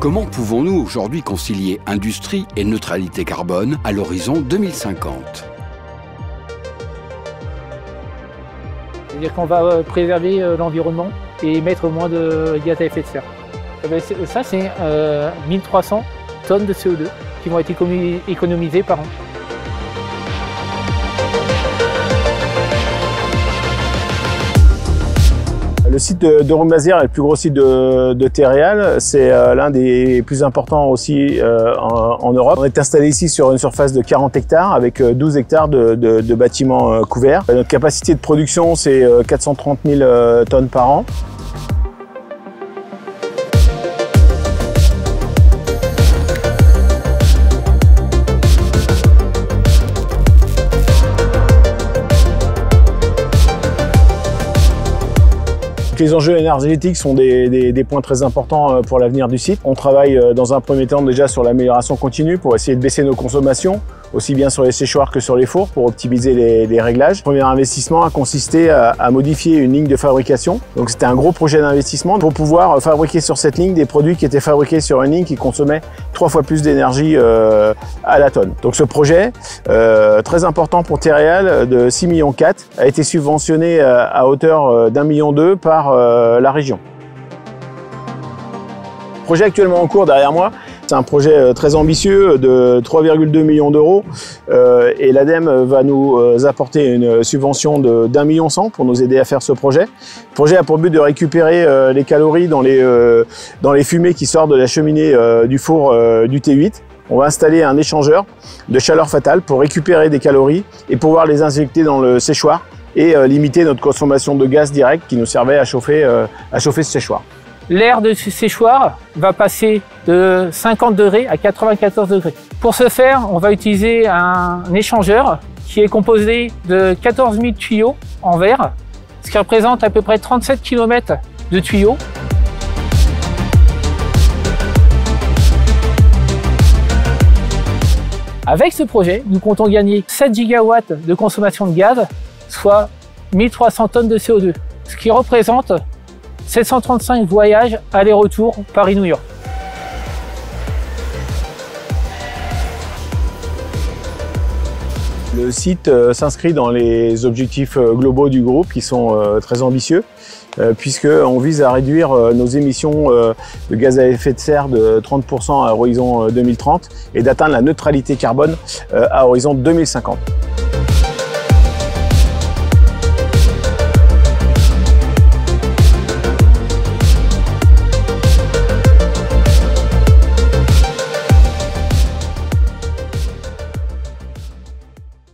Comment pouvons-nous aujourd'hui concilier industrie et neutralité carbone à l'horizon 2050? C'est-à-dire qu'on va préserver l'environnement et émettre moins de gaz à effet de serre. Ça, c'est 1300 tonnes de CO2 qui vont être économisées par an. Le site de Roumazières est le plus gros site de Terreal. C'est l'un des plus importants aussi en Europe. On est installé ici sur une surface de 40 hectares avec 12 hectares de bâtiments couverts. Notre capacité de production, c'est 430 000 tonnes par an. Les enjeux énergétiques sont des points très importants pour l'avenir du site. On travaille dans un premier temps déjà sur l'amélioration continue pour essayer de baisser nos consommations, aussi bien sur les séchoirs que sur les fours pour optimiser les réglages. Le premier investissement a consisté à modifier une ligne de fabrication. Donc c'était un gros projet d'investissement pour pouvoir fabriquer sur cette ligne des produits qui étaient fabriqués sur une ligne qui consommait 3 fois plus d'énergie à la tonne. Donc ce projet, très important pour Terreal, de 6,4 millions, a été subventionné à hauteur d'1,2 million par la région. Le projet actuellement en cours derrière moi, c'est un projet très ambitieux de 3,2 millions d'euros et l'ADEME va nous apporter une subvention de d'1,1 million pour nous aider à faire ce projet. Le projet a pour but de récupérer les calories dans les fumées qui sortent de la cheminée du four du T8. On va installer un échangeur de chaleur fatale pour récupérer des calories et pouvoir les injecter dans le séchoir et limiter notre consommation de gaz direct qui nous servait à chauffer ce séchoir. L'air de ce séchoir va passer de 50 degrés à 94 degrés. Pour ce faire, on va utiliser un échangeur qui est composé de 14 000 tuyaux en verre, ce qui représente à peu près 37 km de tuyaux. Avec ce projet, nous comptons gagner 7 gigawatts de consommation de gaz, soit 1300 tonnes de CO2, ce qui représente 735 voyages aller-retour Paris-New York. Le site s'inscrit dans les objectifs globaux du groupe qui sont très ambitieux puisqu'on vise à réduire nos émissions de gaz à effet de serre de 30% à horizon 2030 et d'atteindre la neutralité carbone à horizon 2050.